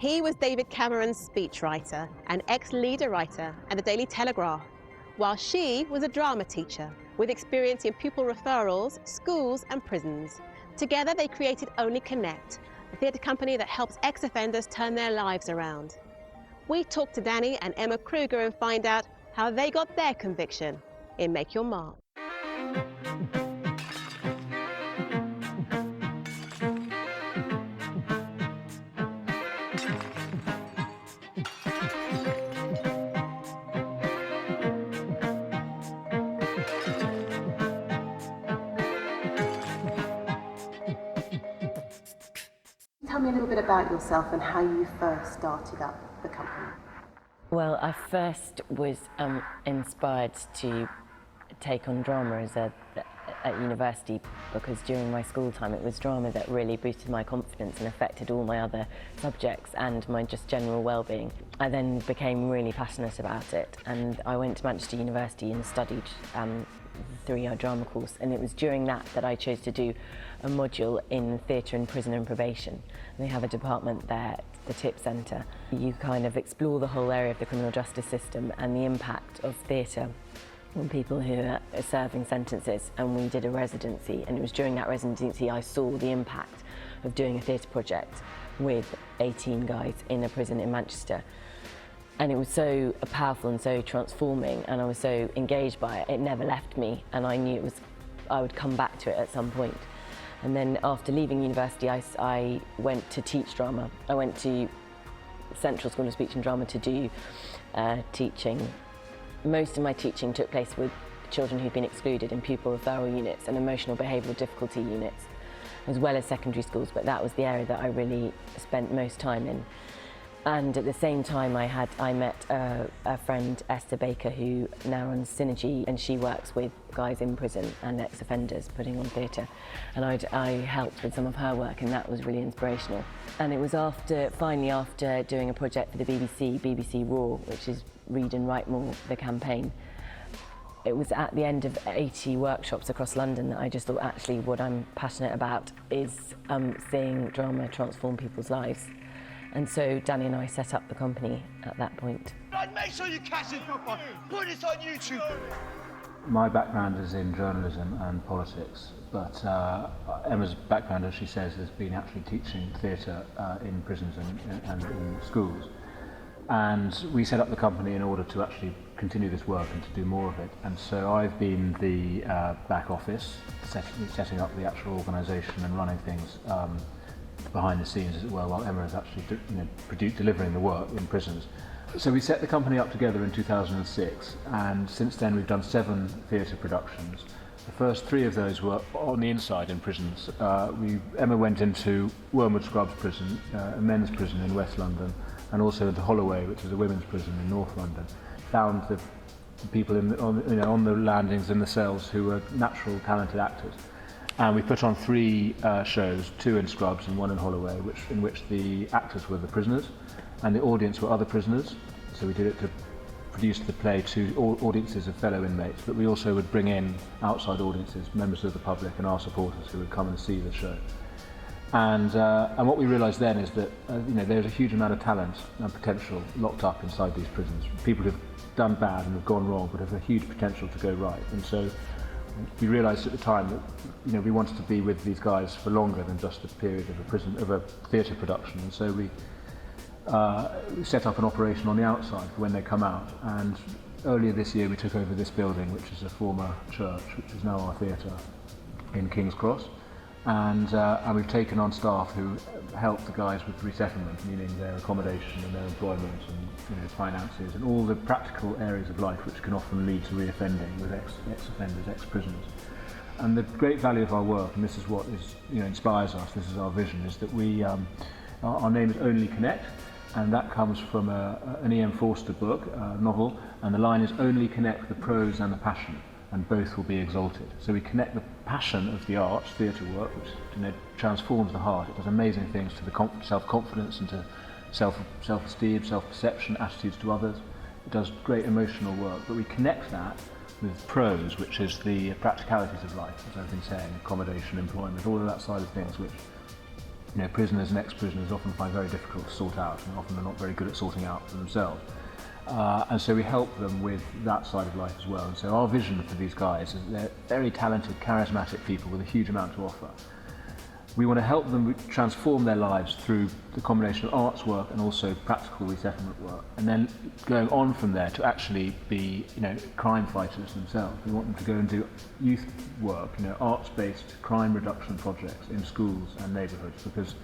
He was David Cameron's speechwriter and ex-leader writer at the Daily Telegraph, while she was a drama teacher with experience in pupil referrals, schools and prisons. Together they created Only Connect, a theatre company that helps ex-offenders turn their lives around. We talked to Danny and Emma Kruger and find out how they got their conviction in Make Your Mark. Tell me a little bit about yourself and how you first started up the company. Well, I first was inspired to take on drama at university because during my school time it was drama that really boosted my confidence and affected all my other subjects and my just general well-being. I then became really passionate about it and I went to Manchester University and studied a 3-year drama course, and it was during that I chose to do a module in theatre in prison and probation. And they have a department there, the TIP Centre. You kind of explore the whole area of the criminal justice system and the impact of theatre on people who are serving sentences, and we did a residency, and it was during that residency I saw the impact of doing a theatre project with 18 guys in a prison in Manchester. And it was so powerful and so transforming, and I was so engaged by it. It never left me, and I knew I would come back to it at some point. And then after leaving university, I went to teach drama. I went to Central School of Speech and Drama to do teaching. Most of my teaching took place with children who'd been excluded in pupil referral units and emotional behavioural difficulty units, as well as secondary schools, but that was the area that I really spent most time in. And at the same time I met a friend, Esther Baker, who now runs Synergy, and she works with guys in prison and ex-offenders putting on theatre. And I helped with some of her work, and that was really inspirational. And it was finally after doing a project for the BBC Raw, which is Read and Write More, the campaign. It was at the end of 80 workshops across London that I just thought, actually, what I'm passionate about is seeing drama transform people's lives. And so Danny and I set up the company at that point. Right, make sure you catch it, put this on YouTube. My background is in journalism and politics, but Emma's background, as she says, has been actually teaching theatre in prisons and in schools. And we set up the company in order to actually continue this work and to do more of it. And so I've been the back office, setting up the actual organisation and running things behind the scenes, as it were, while Emma is actually delivering the work in prisons. So we set the company up together in 2006, and since then we've done 7 theatre productions. The first 3 of those were on the inside in prisons. Emma went into Wormwood Scrubs prison, a men's prison in West London, and also into Holloway, which is a women's prison in North London. Found the people on the landings in the cells who were natural, talented actors. And we put on 3 shows, 2 in Scrubs and 1 in Holloway, in which the actors were the prisoners and the audience were other prisoners. So we did it to produce the play to audiences of fellow inmates, but we also would bring in outside audiences, members of the public and our supporters who would come and see the show. And what we realised then is that there's a huge amount of talent and potential locked up inside these prisons. People who've done bad and have gone wrong, but have a huge potential to go right. And so we realised at the time that we wanted to be with these guys for longer than just the period of a theatre production. And so we set up an operation on the outside for when they come out. And earlier this year we took over this building, which is a former church, which is now our theatre in King's Cross. And we've taken on staff who help the guys with resettlement, meaning their accommodation and their employment and finances and all the practical areas of life which can often lead to reoffending with ex-offenders, ex-prisoners. And the great value of our work, and this is what inspires us, this is our vision, is that our name is Only Connect, and that comes from an E.M. Forster book, novel, and the line is only connect the prose and the passion, and both will be exalted. So we connect the passion of the arts, theatre work, which transforms the heart. It does amazing things to the self-confidence and to self-esteem, self-perception, attitudes to others. It does great emotional work, but we connect that with prose, which is the practicalities of life, as I've been saying, accommodation, employment, all of that side of things, which prisoners and ex-prisoners often find very difficult to sort out, and often they're not very good at sorting out for themselves. And so we help them with that side of life as well. And so our vision for these guys is they're very talented, charismatic people with a huge amount to offer. We want to help them transform their lives through the combination of arts work and also practical resettlement work, and then going on from there to actually be, crime fighters themselves. We want them to go and do youth work, arts-based crime reduction projects in schools and neighbourhoods, because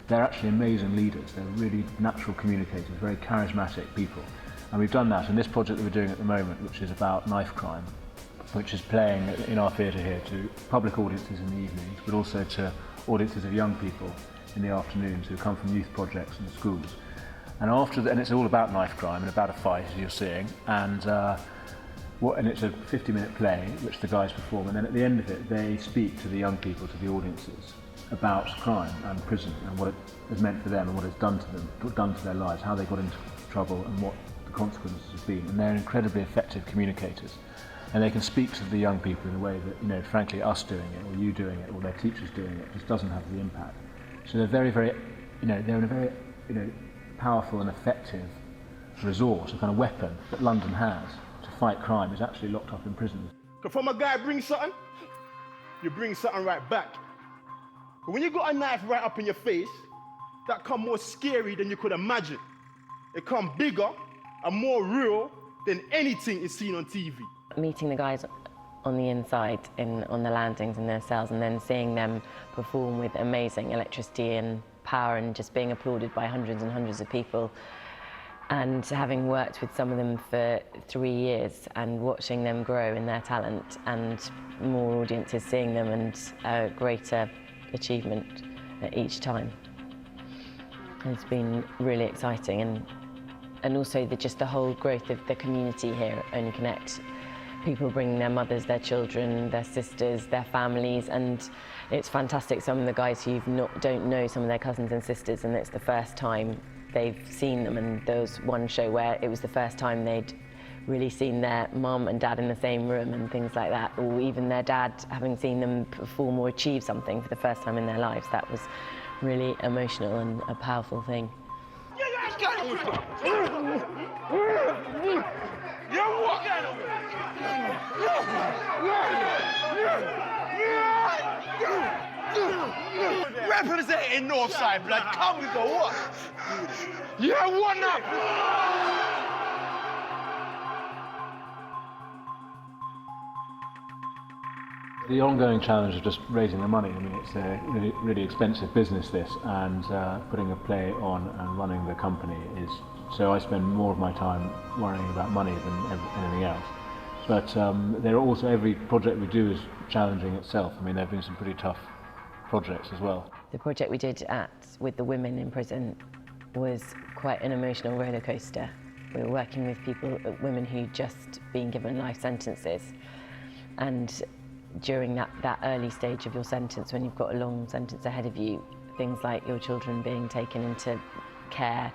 they're actually amazing leaders. They're really natural communicators, very charismatic people. And we've done that in this project that we're doing at the moment, which is about knife crime, which is playing in our theatre here to public audiences in the evenings, but also to audiences of young people in the afternoons who come from youth projects and schools. And and it's all about knife crime and about a fight, as you're seeing, and it's a 50-minute play which the guys perform, and then at the end of it they speak to the young people, to the audiences, about crime and prison and what it has meant for them and what it's done to them, done to their lives, how they got into trouble and what the consequences have been. And they're incredibly effective communicators. And they can speak to the young people in a way that, frankly, us doing it, or you doing it, or their teachers doing it, just doesn't have the impact. So they're very, very, they're a very, powerful and effective resource, a kind of weapon that London has to fight crime is actually locked up in prisons. Because from a guy brings something, you bring something right back. But when you got a knife right up in your face, that come more scary than you could imagine. It come bigger and more real than anything is seen on TV. Meeting the guys on the inside, on the landings in their cells, and then seeing them perform with amazing electricity and power and just being applauded by hundreds and hundreds of people, and having worked with some of them for 3 years and watching them grow in their talent, and more audiences seeing them, and a greater achievement at each time. It's been really exciting, and also just the whole growth of the community here at Only Connect. People bringing their mothers, their children, their sisters, their families, and it's fantastic. Some of the guys who don't know some of their cousins and sisters, and it's the first time they've seen them. And there was one show where it was the first time they'd really seen their mum and dad in the same room and things like that, or even their dad having seen them perform or achieve something for the first time in their lives. That was really emotional and a powerful thing. Representing Northside, blood. Come we go, what? Yeah, one up! The ongoing challenge of just raising the money. I mean, it's a really, really expensive business, this, and putting a play on and running the company is. So I spend more of my time worrying about money than anything else. But there are also, every project we do is challenging itself. I mean, there have been some pretty tough projects as well. The project we did with the women in prison was quite an emotional roller coaster. We were working with women who'd just been given life sentences, and during that early stage of your sentence, when you've got a long sentence ahead of you, things like your children being taken into care,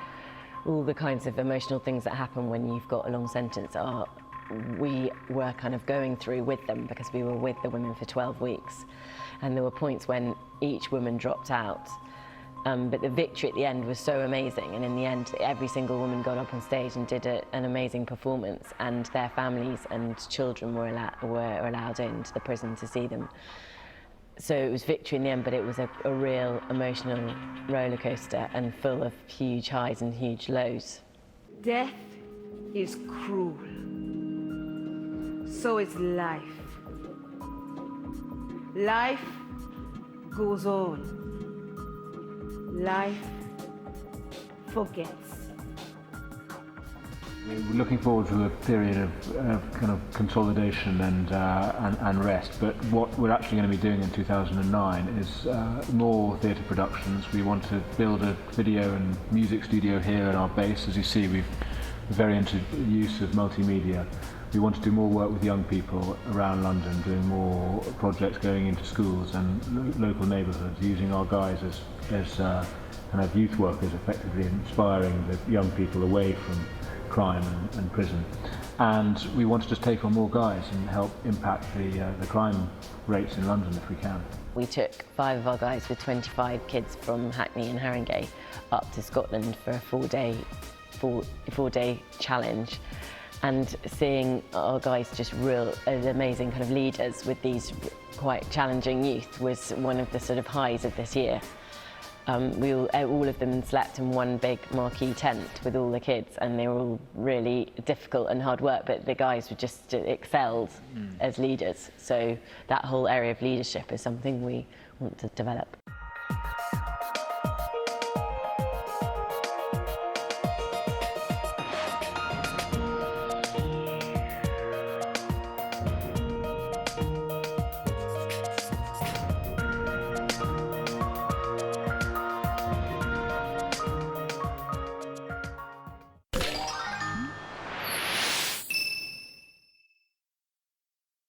all the kinds of emotional things that happen when you've got a long sentence we were kind of going through with them, because we were with the women for 12 weeks. And there were points when each woman dropped out. But the victory at the end was so amazing. And in the end, every single woman got up on stage and did an amazing performance. And their families and children were allowed into the prison to see them. So it was victory in the end, but it was a real emotional roller coaster and full of huge highs and huge lows. Death is cruel. So is life. Life goes on. Life forgets. We're looking forward to a period of kind of consolidation and rest, but what we're actually going to be doing in 2009 is more theatre productions. We want to build a video and music studio here at our base. As you see, we're very into the use of multimedia. We want to do more work with young people around London, doing more projects going into schools and local neighbourhoods, using our guys as kind of youth workers, effectively inspiring the young people away from crime and prison. And we want to just take on more guys and help impact the crime rates in London if we can. We took 5 of our guys with 25 kids from Hackney and Haringey up to Scotland for a four-day challenge, and seeing our guys just amazing kind of leaders with these quite challenging youth was one of the sort of highs of this year. All of them slept in one big marquee tent with all the kids, and they were all really difficult and hard work, but the guys were just excelled as leaders. So that whole area of leadership is something we want to develop.